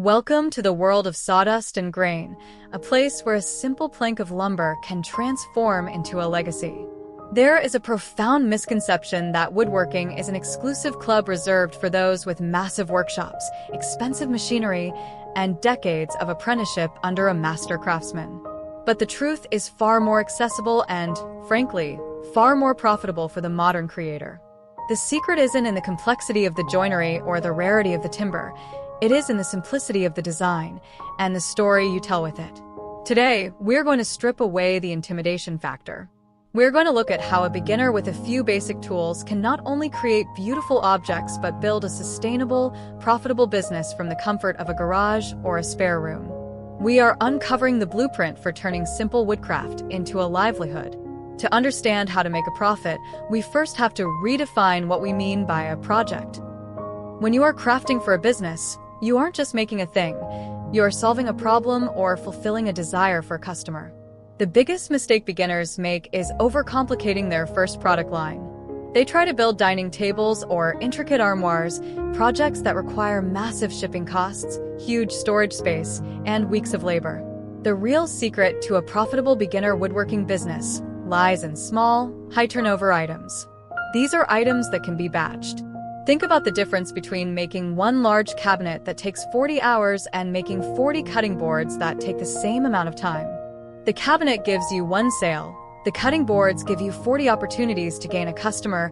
Welcome to the world of sawdust and grain, a place where a simple plank of lumber can transform into a legacy. There is a profound misconception that woodworking is an exclusive club reserved for those with massive workshops, expensive machinery, and decades of apprenticeship under a master craftsman. But the truth is far more accessible and, frankly, far more profitable for the modern creator. The secret isn't in the complexity of the joinery or the rarity of the timber. It is in the simplicity of the design and the story you tell with it. Today, we're going to strip away the intimidation factor. We're going to look at how a beginner with a few basic tools can not only create beautiful objects but build a sustainable, profitable business from the comfort of a garage or a spare room. We are uncovering the blueprint for turning simple woodcraft into a livelihood. To understand how to make a profit, we first have to redefine what we mean by a project. When you are crafting for a business, you aren't just making a thing. You are solving a problem or fulfilling a desire for a customer. The biggest mistake beginners make is overcomplicating their first product line. They try to build dining tables or intricate armoires, projects that require massive shipping costs, huge storage space, and weeks of labor. The real secret to a profitable beginner woodworking business lies in small, high-turnover items. These are items that can be batched. Think about the difference between making one large cabinet that takes 40 hours and making 40 cutting boards that take the same amount of time. The cabinet gives you one sale. The cutting boards give you 40 opportunities to gain a customer,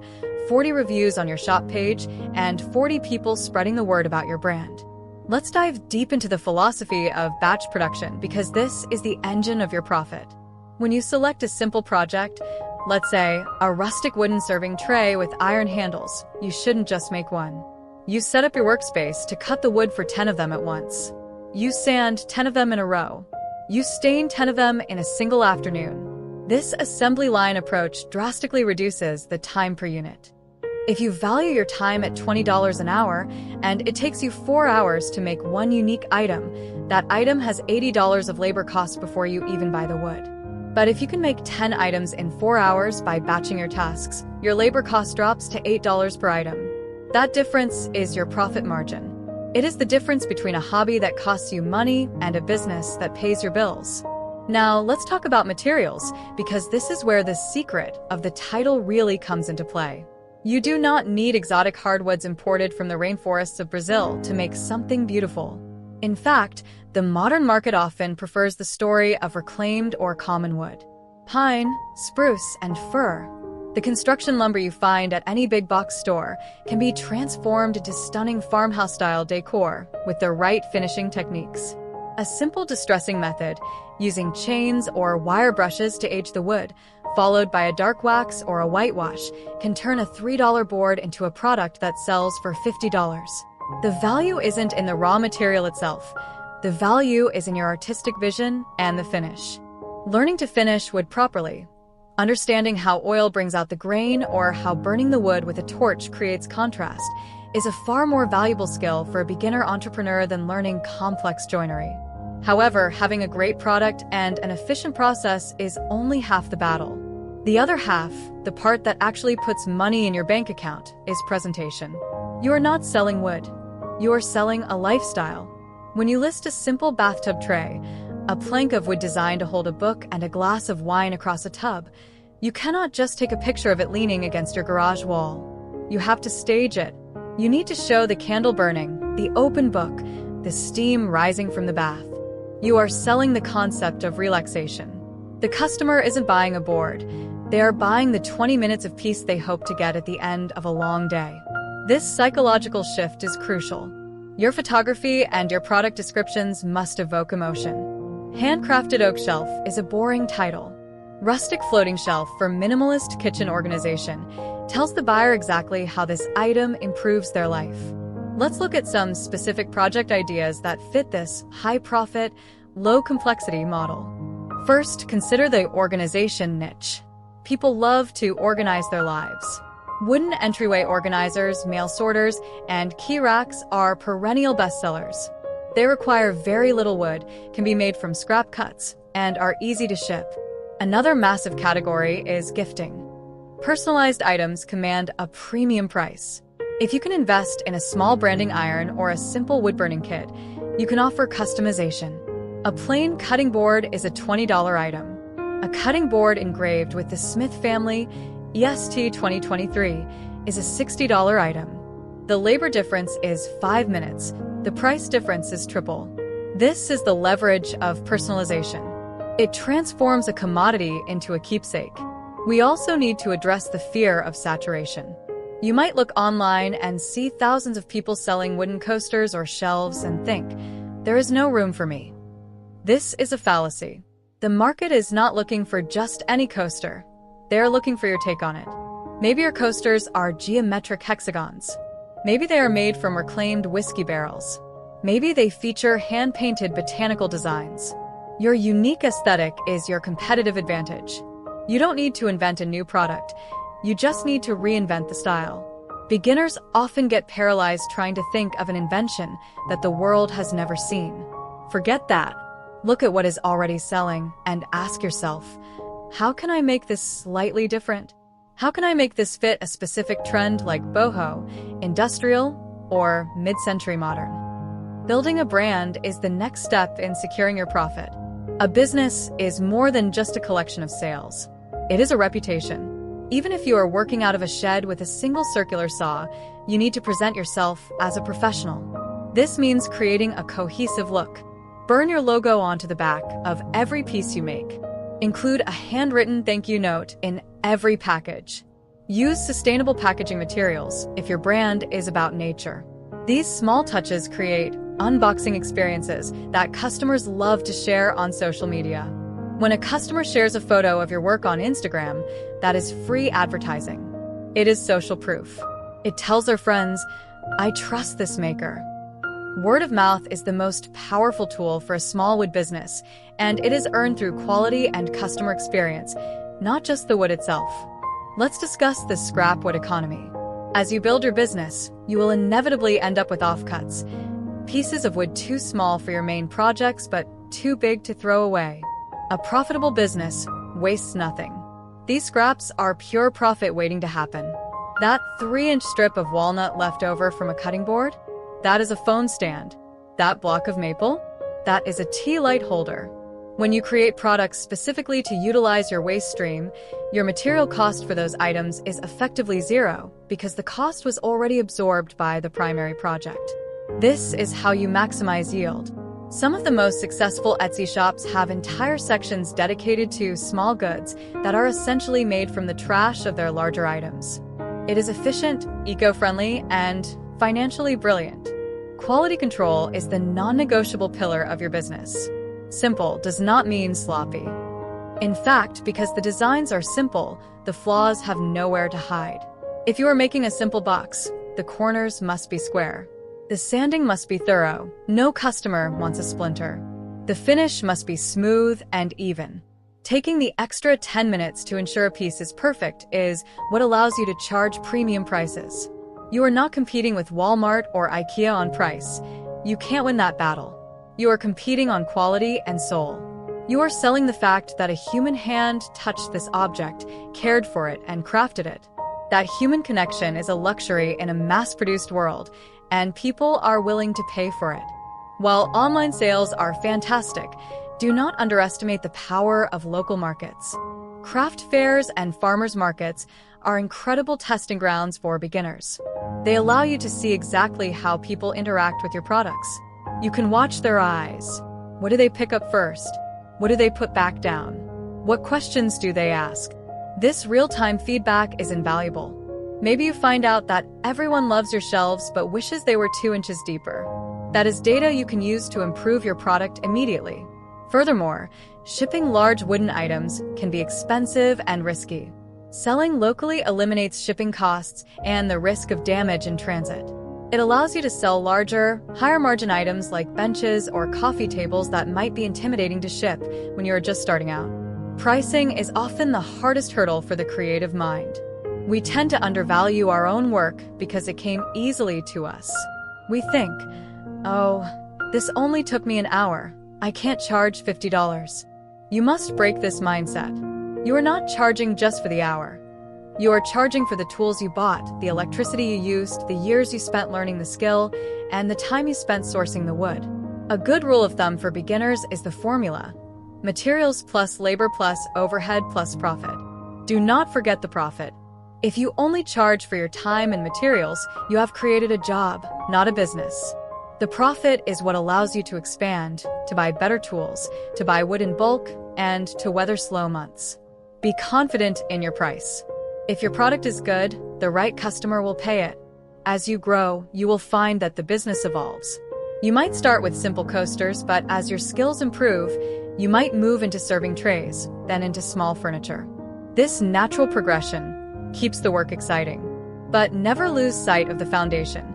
40 reviews on your shop page, and 40 people spreading the word about your brand. Let's dive deep into the philosophy of batch production because this is the engine of your profit. When you select a simple project, let's say a rustic wooden serving tray with iron handles, you shouldn't just make one. You set up your workspace to cut the wood for 10 of them at once. You sand 10 of them in a row. You stain 10 of them in a single afternoon. This assembly line approach drastically reduces the time per unit. If you value your time at $20 an hour and it takes you 4 hours to make one unique item, that item has $80 of labor costs before you even buy the wood. But if you can make 10 items in 4 hours by batching your tasks, your labor cost drops to $8 per item. That difference is your profit margin. It is the difference between a hobby that costs you money and a business that pays your bills. Now, let's talk about materials, because this is where the secret of the title really comes into play. You do not need exotic hardwoods imported from the rainforests of Brazil to make something beautiful. In fact, the modern market often prefers the story of reclaimed or common wood. Pine, spruce, and fir. The construction lumber you find at any big box store can be transformed into stunning farmhouse-style decor with the right finishing techniques. A simple distressing method, using chains or wire brushes to age the wood, followed by a dark wax or a whitewash, can turn a $3 board into a product that sells for $50. The value isn't in the raw material itself. The value is in your artistic vision and the finish. Learning to finish wood properly, understanding how oil brings out the grain or how burning the wood with a torch creates contrast, is a far more valuable skill for a beginner entrepreneur than learning complex joinery. However, having a great product and an efficient process is only half the battle. The other half, the part that actually puts money in your bank account, is presentation. You are not selling wood. You are selling a lifestyle. When you list a simple bathtub tray, a plank of wood designed to hold a book and a glass of wine across a tub, you cannot just take a picture of it leaning against your garage wall. You have to stage it. You need to show the candle burning, the open book, the steam rising from the bath. You are selling the concept of relaxation. The customer isn't buying a board. They are buying the 20 minutes of peace they hope to get at the end of a long day. This psychological shift is crucial. Your photography and your product descriptions must evoke emotion. Handcrafted oak shelf is a boring title. Rustic floating shelf for minimalist kitchen organization tells the buyer exactly how this item improves their life. Let's look at some specific project ideas that fit this high-profit, low-complexity model. First, consider the organization niche. People love to organize their lives. Wooden entryway organizers, mail sorters, and key racks are perennial bestsellers. They require very little wood, can be made from scrap cuts, and are easy to ship. Another massive category is gifting. Personalized items command a premium price. If you can invest in a small branding iron or a simple wood-burning kit, You can offer customization. A plain cutting board is a $20 item. A cutting board engraved with the Smith family EST 2023 is a $60 item. The labor difference is 5 minutes. The price difference is triple. This is the leverage of personalization. It transforms a commodity into a keepsake. We also need to address the fear of saturation. You might look online and see thousands of people selling wooden coasters or shelves and think, there is no room for me. This is a fallacy. The market is not looking for just any coaster. They're looking for your take on it. Maybe your coasters are geometric hexagons. Maybe they are made from reclaimed whiskey barrels. Maybe they feature hand-painted botanical designs. Your unique aesthetic is your competitive advantage. You don't need to invent a new product. You just need to reinvent the style. Beginners often get paralyzed trying to think of an invention that the world has never seen. Forget that. Look at what is already selling and ask yourself, how can I make this slightly different? How can I make this fit a specific trend like boho, industrial, or mid-century modern? Building a brand is the next step in securing your profit. A business is more than just a collection of sales. It is a reputation. Even if you are working out of a shed with a single circular saw, you need to present yourself as a professional. This means creating a cohesive look. Burn your logo onto the back of every piece you make. Include a handwritten thank you note in every package. Use sustainable packaging materials if your brand is about nature. These small touches create unboxing experiences that customers love to share on social media. When a customer shares a photo of your work on Instagram, that is free advertising. It is social proof. It tells their friends, I trust this maker. Word of mouth is the most powerful tool for a small wood business, and it is earned through quality and customer experience, not just the wood itself. Let's discuss the scrap wood economy. As you build your business, you will inevitably end up with offcuts, pieces of wood too small for your main projects but too big to throw away. A profitable business wastes nothing. These scraps are pure profit waiting to happen. That 3-inch strip of walnut left over from a cutting board? That is a phone stand. That block of maple? That is a tea light holder. When you create products specifically to utilize your waste stream, your material cost for those items is effectively zero because the cost was already absorbed by the primary project. This is how you maximize yield. Some of the most successful Etsy shops have entire sections dedicated to small goods that are essentially made from the trash of their larger items. It is efficient, eco-friendly, and financially brilliant. Quality control is the non-negotiable pillar of your business. Simple does not mean sloppy. In fact, because the designs are simple, the flaws have nowhere to hide. If you are making a simple box, the corners must be square. The sanding must be thorough. No customer wants a splinter. The finish must be smooth and even. Taking the extra 10 minutes to ensure a piece is perfect is what allows you to charge premium prices. You are not competing with Walmart or IKEA on price. You can't win that battle. You are competing on quality and soul. You are selling the fact that a human hand touched this object, cared for it, and crafted it. That human connection is a luxury in a mass-produced world, and people are willing to pay for it. While online sales are fantastic, do not underestimate the power of local markets. Craft fairs and farmers markets are incredible testing grounds for beginners. They allow you to see exactly how people interact with your products. You can watch their eyes. What do they pick up first? What do they put back down? What questions do they ask? This real-time feedback is invaluable. Maybe you find out that everyone loves your shelves but wishes they were 2 inches deeper. That is data you can use to improve your product immediately. Furthermore, shipping large wooden items can be expensive and risky. Selling locally eliminates shipping costs and the risk of damage in transit. It allows you to sell larger, higher-margin items like benches or coffee tables that might be intimidating to ship when you are just starting out. Pricing is often the hardest hurdle for the creative mind. We tend to undervalue our own work because it came easily to us. We think, oh, this only took me an hour. I can't charge $50. You must break this mindset. You are not charging just for the hour. You are charging for the tools you bought, the electricity you used, the years you spent learning the skill, and the time you spent sourcing the wood. A good rule of thumb for beginners is the formula: materials plus labor plus overhead plus profit. Do not forget the profit. If you only charge for your time and materials, you have created a job, not a business. The profit is what allows you to expand, to buy better tools, to buy wood in bulk, and to weather slow months. Be confident in your price. If your product is good, the right customer will pay it. As you grow, you will find that the business evolves. You might start with simple coasters, but as your skills improve, you might move into serving trays, then into small furniture. This natural progression keeps the work exciting. But never lose sight of the foundation.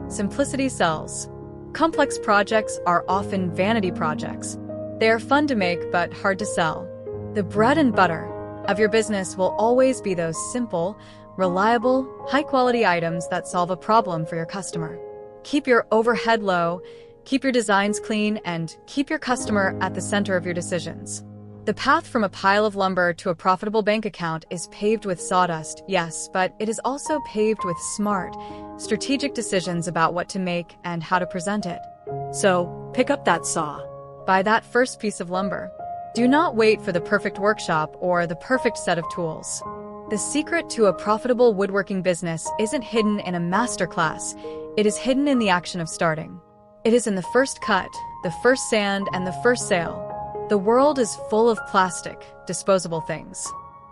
Simplicity sells. Complex projects are often vanity projects. They are fun to make but hard to sell. The bread and butter of your business will always be those simple, reliable, high-quality items that solve a problem for your customer. Keep your overhead low, keep your designs clean, and keep your customer at the center of your decisions. The path from a pile of lumber to a profitable bank account is paved with sawdust, yes, but it is also paved with smart, strategic decisions about what to make and how to present it. So, pick up that saw. Buy that first piece of lumber. Do not wait for the perfect workshop or the perfect set of tools. The secret to a profitable woodworking business isn't hidden in a masterclass. It is hidden in the action of starting. It is in the first cut, the first sand, and the first sale. The world is full of plastic, disposable things.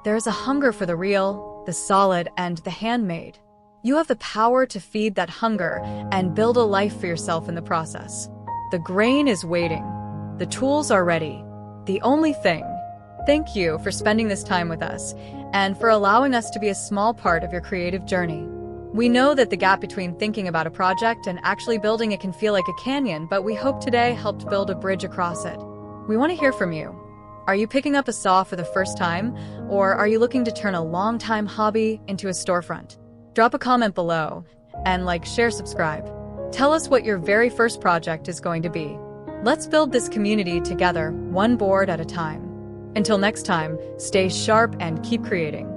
There is a hunger for the real, the solid, and the handmade. You have the power to feed that hunger and build a life for yourself in the process. The grain is waiting. The tools are ready. The only thing. Thank you for spending this time with us and for allowing us to be a small part of your creative journey. We know that the gap between thinking about a project and actually building it can feel like a canyon, but we hope today helped build a bridge across it. We want to hear from you. Are you picking up a saw for the first time, or are you looking to turn a long-time hobby into a storefront? Drop a comment below, and like, share, subscribe. Tell us what your very first project is going to be. Let's build this community together, one board at a time. Until next time, stay sharp and keep creating.